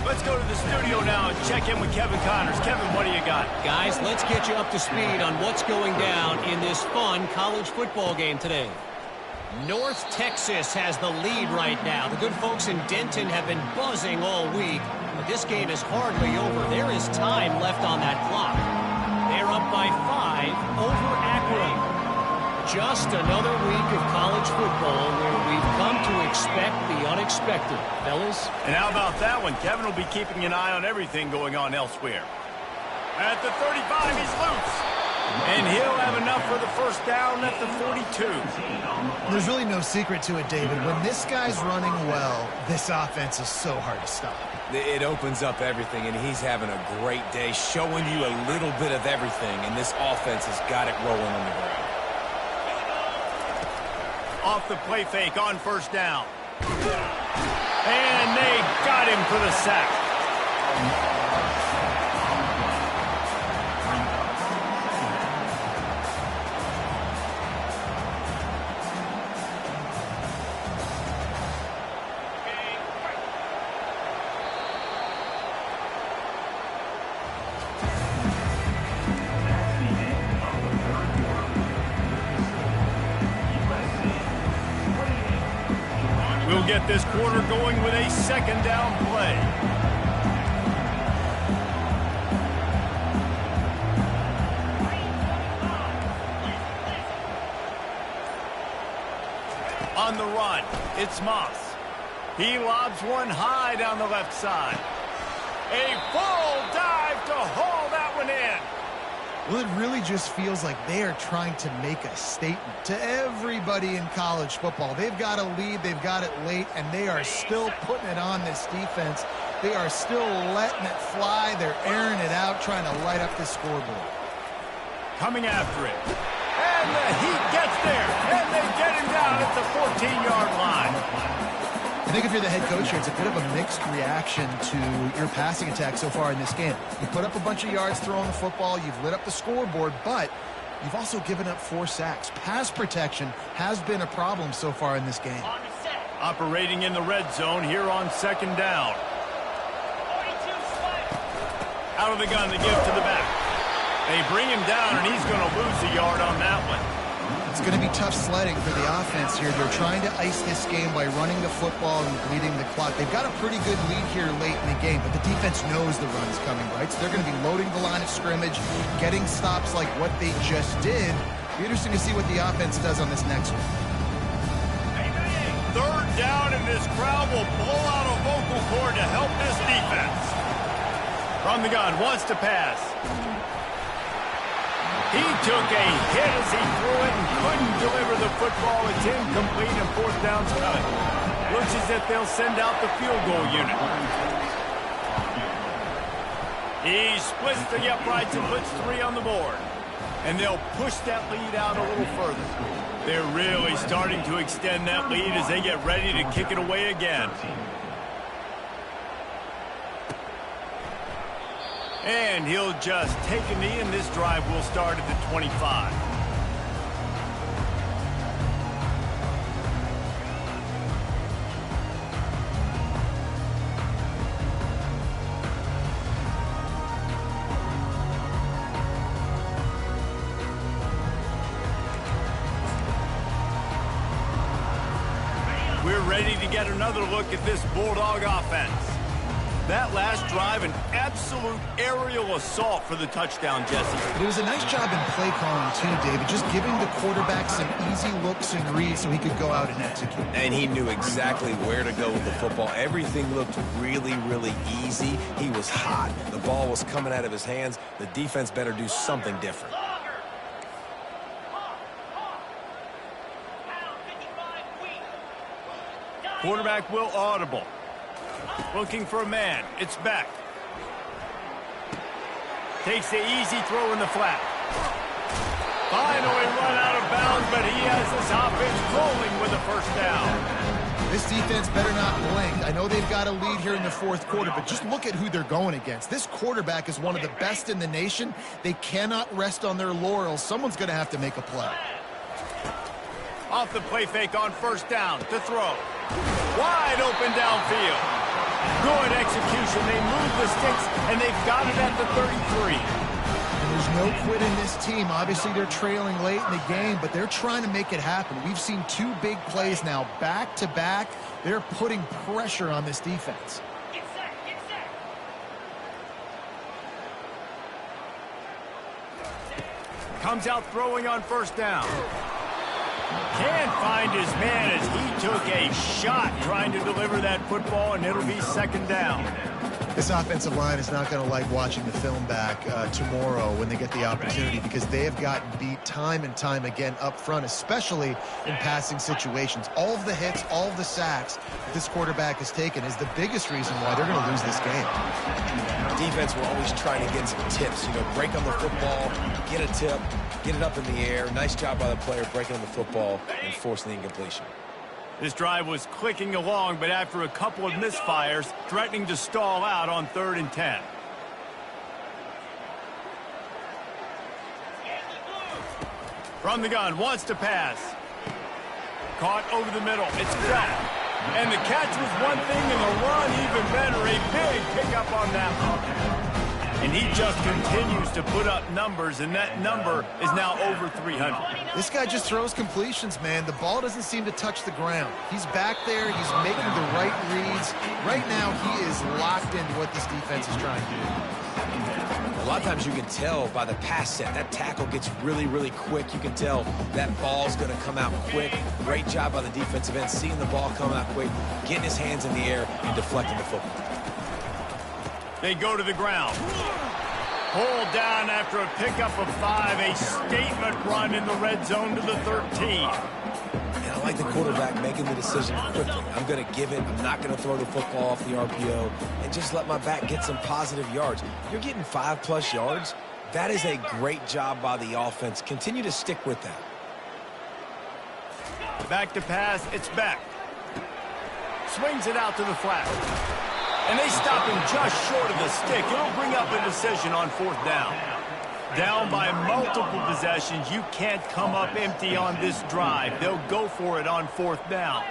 Let's go to the studio now and check in with Kevin Connors. Kevin, what do you got? Guys, let's get you up to speed on what's going down in this fun college football game today. North Texas has the lead right now. The good folks in Denton have been buzzing all week, but this game is hardly over. There is time left on that clock. They're up by 5 over Akron. Just another week of college football where we've come to expect the unexpected, fellas. And how about that one? Kevin will be keeping an eye on everything going on elsewhere. At the 35, he's loose. And he'll have enough for the first down at the 42. There's really no secret to it, David. When this guy's running well, this offense is so hard to stop. It opens up everything, and he's having a great day, showing you a little bit of everything, and this offense has got it rolling on the ground. Off the play fake on first down. And they got him for the sack. We'll get this quarter going with a second down play. On the run, it's Moss. He lobs one high down the left side. A full dive to haul that one in. Well, it really just feels like they are trying to make a statement to everybody in college football. They've got a lead, they've got it late, and they are still putting it on this defense. They are still letting it fly. They're airing it out, trying to light up this scoreboard. Coming after it. And the Heat gets there, and they get him down at the 14-yard line. I think if you're the head coach here, it's a bit of a mixed reaction to your passing attack so far in this game. You put up a bunch of yards throwing the football, you've lit up the scoreboard, but you've also given up 4 sacks. Pass protection has been a problem so far in this game. Operating in the red zone here on second down. Out of the gun to give to the back. They bring him down, and he's going to lose a yard on that one. It's going to be tough sledding for the offense here. They're trying to ice this game by running the football and bleeding the clock. They've got a pretty good lead here late in the game, but the defense knows the run's coming, right? So they're going to be loading the line of scrimmage, getting stops like what they just did. Be interesting to see what the offense does on this next one. Third down, and this crowd will blow out a vocal cord to help this defense. From the gun, wants to pass. He took a hit as he threw it and couldn't deliver the football. It's incomplete and fourth down's cut. Looks as if they'll send out the field goal unit. He splits the uprights and puts 3 on the board. And they'll push that lead out a little further. They're really starting to extend that lead as they get ready to kick it away again. And he'll just take a knee, and this drive will start at the 25. We're ready to get another look at this Bulldog offense. That last drive, an absolute aerial assault for the touchdown, Jesse. But it was a nice job in play calling, too, David, just giving the quarterback some easy looks and reads so he could go out and execute. And he knew exactly where to go with the football. Everything looked really, really easy. He was hot. The ball was coming out of his hands. The defense better do something different. Quarterback will audible. Looking for a man. It's back. Takes the easy throw in the flat. Finally run out of bounds, but he has this offense rolling with a first down. This defense better not blink. I know they've got a lead here in the fourth quarter, but just look at who they're going against. This quarterback is one of the best in the nation. They cannot rest on their laurels. Someone's going to have to make a play. Off the play fake on first down to throw. Wide open downfield. Good execution. They move the sticks, and they've got it at the 33. And there's no quit in this team. Obviously, they're trailing late in the game, but they're trying to make it happen. We've seen 2 big plays now, back-to-back. They're putting pressure on this defense. Get set. Comes out throwing on first down. Can't find his man as he took a shot trying to deliver that football, and it'll be second down. This offensive line is not going to like watching the film back tomorrow when they get the opportunity, because they have gotten beat time and time again up front, especially in passing situations. All of the hits, all of the sacks that this quarterback has taken is the biggest reason why they're going to lose this game. Defense will always try to get some tips. You know, break on the football, get a tip, get it up in the air. Nice job by the player breaking on the football and forcing the incompletion. This drive was clicking along, but after a couple of misfires, threatening to stall out on 3rd and 10. From the gun, wants to pass. Caught over the middle. It's back. And the catch was one thing, and the run even better. A big pickup on that one. And he just continues to put up numbers, and that number is now over 300. This guy just throws completions, man. The ball doesn't seem to touch the ground. He's back there. He's making the right reads. Right now, he is locked into what this defense is trying to do. A lot of times you can tell by the pass set. That tackle gets really, really quick. You can tell that ball's going to come out quick. Great job by the defensive end, seeing the ball come out quick, getting his hands in the air, and deflecting the football. They go to the ground. Pulled down after a pickup of 5. A statement run in the red zone to the 13. And I like the quarterback making the decision quickly. I'm going to give it. I'm not going to throw the football off the RPO and just let my back get some positive yards. You're getting 5+ yards. That is a great job by the offense. Continue to stick with that. Back to pass. It's back. Swings it out to the flat. And they stop him just short of the stick. It'll bring up a decision on 4th down. Down by multiple possessions. You can't come up empty on this drive. They'll go for it on 4th down.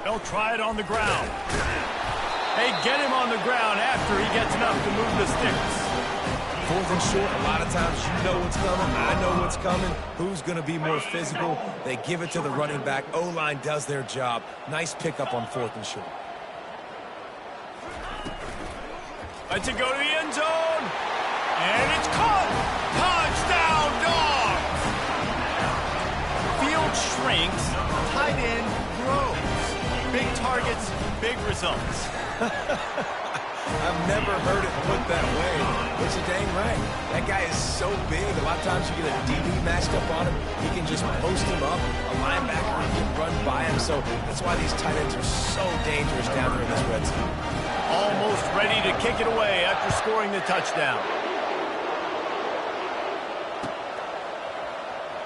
They'll try it on the ground. Hey, get him on the ground after he gets enough to move the sticks. 4th and short, a lot of times you know what's coming. I know what's coming. Who's going to be more physical? They give it to the running back. O-line does their job. Nice pickup on 4th and short. Let's it go to the end zone. And it's caught. Touchdown, Dogs. Field shrinks. Tight end grows. Big targets, big results. I've never heard it put that way, but you're dang right. That guy is so big. A lot of times you get a DB matched up on him. He can just post him up. A linebacker can run by him. So that's why these tight ends are so dangerous down there in this red zone. Almost ready to kick it away after scoring the touchdown.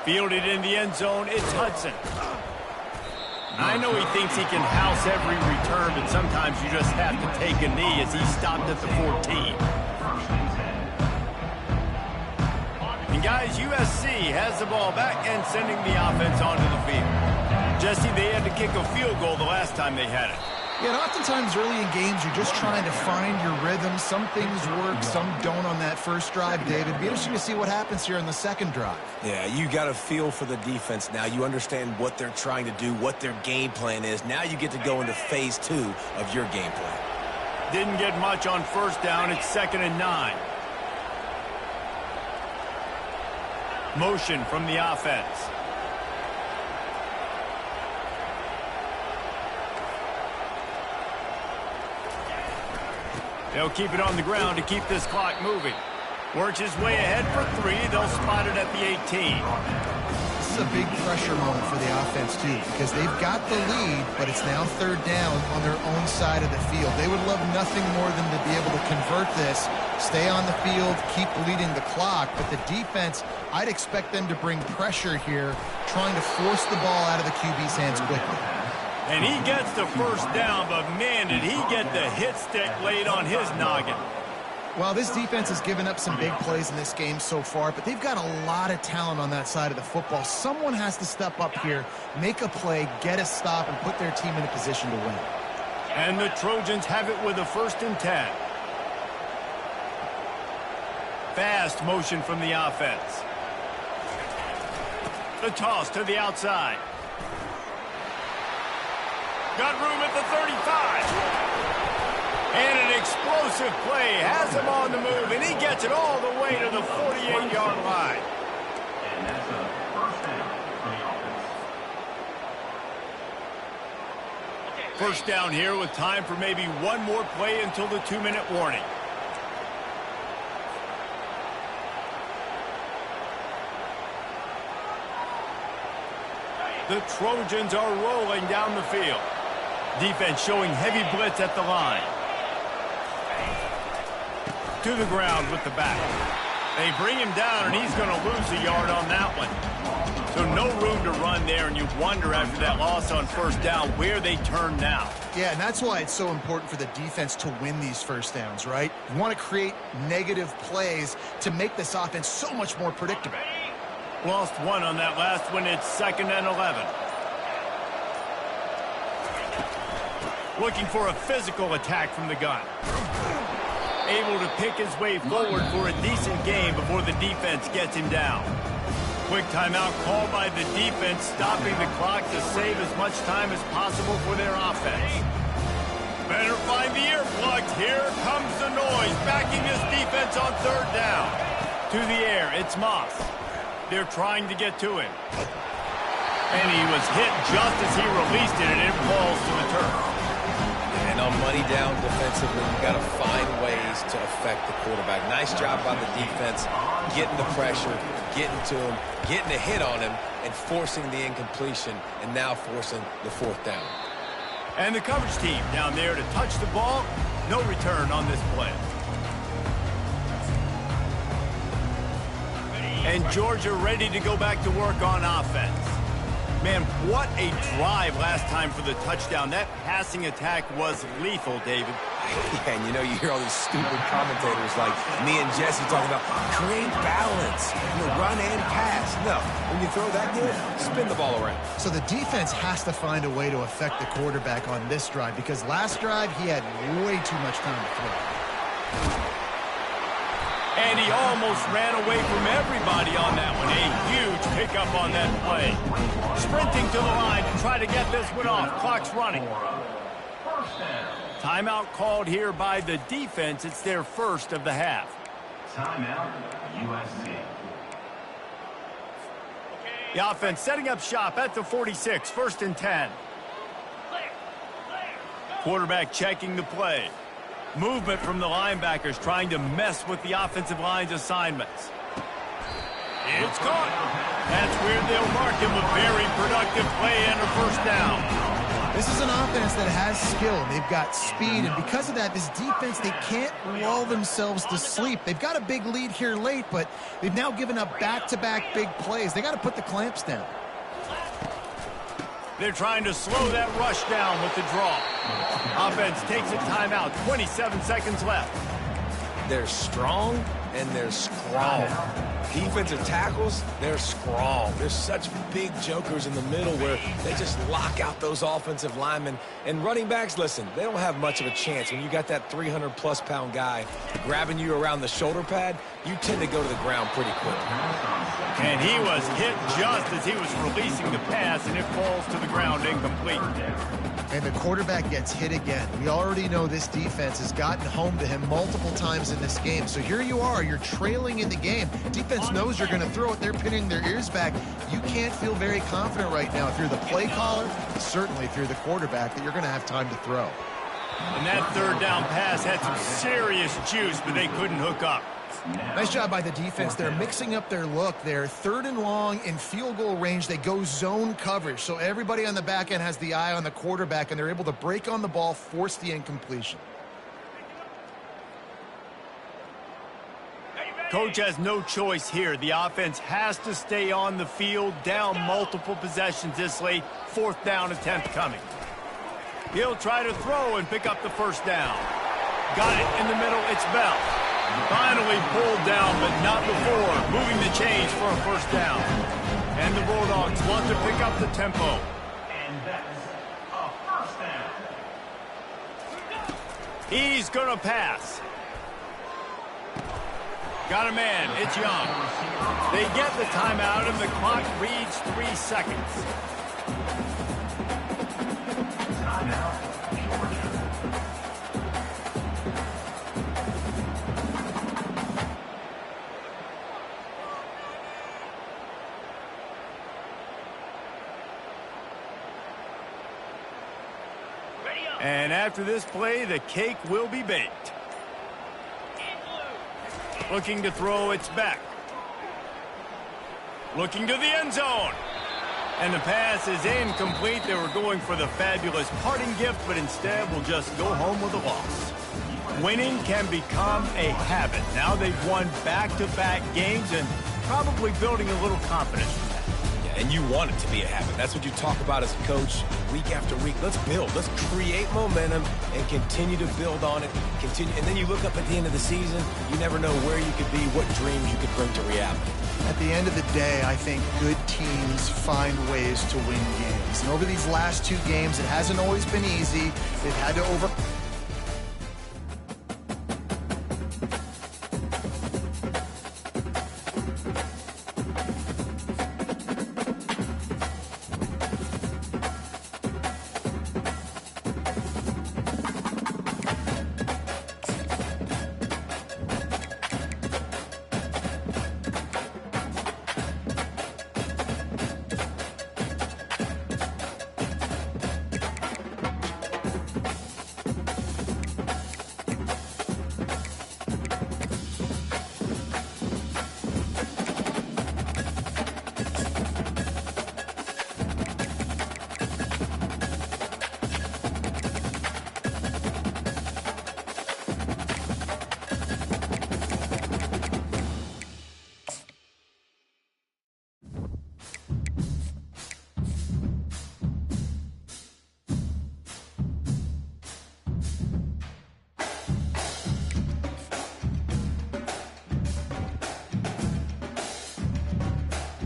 Fielded in the end zone, it's Hudson. I know he thinks he can house every return, but sometimes you just have to take a knee as he stopped at the 14. And guys, USC has the ball back and sending the offense onto the field. Jesse, they had to kick a field goal the last time they had it. Yeah, and oftentimes early in games, you're just trying to find your rhythm. Some things work, some don't on that first drive, David. Be interesting to see what happens here in the second drive. Yeah, you got a feel for the defense now. You understand what they're trying to do, what their game plan is. Now you get to go into phase 2 of your game plan. Didn't get much on first down. It's 2nd and 9. Motion from the offense. They'll keep it on the ground to keep this clock moving. Works his way ahead for 3. They'll spot it at the 18. This is a big pressure moment for the offense, too, because they've got the lead, but it's now 3rd down on their own side of the field. They would love nothing more than to be able to convert this, stay on the field, keep leading the clock. But the defense, I'd expect them to bring pressure here, trying to force the ball out of the QB's hands quickly. And he gets the first down, but man, did he get the hit stick laid on his noggin. Well, this defense has given up some big plays in this game so far, but they've got a lot of talent on that side of the football. Someone has to step up here, make a play, get a stop, and put their team in a position to win. And the Trojans have it with a 1st and 10. Fast motion from the offense. The toss to the outside. Got room at the 35. And an explosive play has him on the move, and he gets it all the way to the 48-yard line. And that's a first down for the offense. First down here with time for maybe one more play until the 2-minute warning. The Trojans are rolling down the field. Defense showing heavy blitz at the line. To the ground with the back. They bring him down, and he's going to lose a yard on that one. So no room to run there, and you wonder after that loss on first down where they turn now. Yeah, and that's why it's so important for the defense to win these first downs, right? You want to create negative plays to make this offense so much more predictable. Lost one on that last one. It's 2nd and 11. Looking for a physical attack from the gun. Able to pick his way forward for a decent game before the defense gets him down. Quick timeout called by the defense, stopping the clock to save as much time as possible for their offense. Better find the earplugs. Here comes the noise, backing this defense on 3rd down. To the air, it's Moss. They're trying to get to him. And he was hit just as he released it, and it falls to the turf. And on money down defensively, you got to find ways to affect the quarterback. Nice job by the defense, getting the pressure, getting to him, getting a hit on him, and forcing the incompletion, and now forcing the 4th down. And the coverage team down there to touch the ball. No return on this play. And Georgia ready to go back to work on offense. Man, what a drive last time for the touchdown. That passing attack was lethal, David. Yeah, and you know, you hear all these stupid commentators like me and Jesse talking about create balance, run and pass. No, when you throw that good, spin the ball around. So the defense has to find a way to affect the quarterback on this drive because last drive he had way too much time to throw. And he almost ran away from everybody on that one. A huge pickup on that play. Sprinting to the line to try to get this one off. Clock's running. Timeout called here by the defense. It's their first of the half. Timeout, USC. The offense setting up shop at the 46. 1st and 10. Quarterback checking the play. Movement from the linebackers trying to mess with the offensive line's assignments. It's caught. That's where they'll mark him a very productive play and a first down. This is an offense that has skill. They've got speed, and because of that, this defense, they can't lull themselves to sleep. They've got a big lead here late, but they've now given up back-to-back big plays. They got to put the clamps down. They're trying to slow that rush down with the draw. Offense takes a timeout. 27 seconds left. They're strong and they're strong. Defensive tackles, they're strong. There's such big jokers in the middle where they just lock out those offensive linemen. And running backs, listen, they don't have much of a chance. When you got that 300-plus pound guy grabbing you around the shoulder pad, you tend to go to the ground pretty quick. And he was hit just as he was releasing the pass, and it falls to the ground incomplete. And the quarterback gets hit again. We already know this defense has gotten home to him multiple times in this game. So here you are, you're trailing in the game. Defense knows you're going to throw it. They're pinning their ears back. You can't feel very confident right now if you're the play caller, certainly if you're the quarterback, that you're going to have time to throw. And that third down pass had some serious juice, but they couldn't hook up. Nice job by the defense. They're mixing up their look. They're 3rd and long in field goal range. They go zone coverage. So everybody on the back end has the eye on the quarterback, and they're able to break on the ball, force the incompletion. Coach has no choice here. The offense has to stay on the field, down multiple possessions this late. 4th down attempt coming. He'll try to throw and pick up the first down. Got it in the middle. It's Bell. Finally pulled down, but not before. Moving the chains for a first down. And the Bulldogs want to pick up the tempo. And that's a first down. He's going to pass. Got a man. It's Young. They get the timeout, and the clock reads 3 seconds. Timeout, Georgia. And after this play, the cake will be baked. Looking to throw, it's back. Looking to the end zone. And the pass is incomplete. They were going for the fabulous parting gift, but instead will just go home with a loss. Winning can become a habit. Now they've won back-to-back games and probably building a little confidence from that. And you want it to be a habit. That's what you talk about as a coach week after week. Let's build. Let's create momentum and continue to build on it. Continue, and then you look up at the end of the season, you never know where you could be, what dreams you could bring to reality. At the end of the day, I think good teams find ways to win games. And over these last 2 games, it hasn't always been easy. They've had to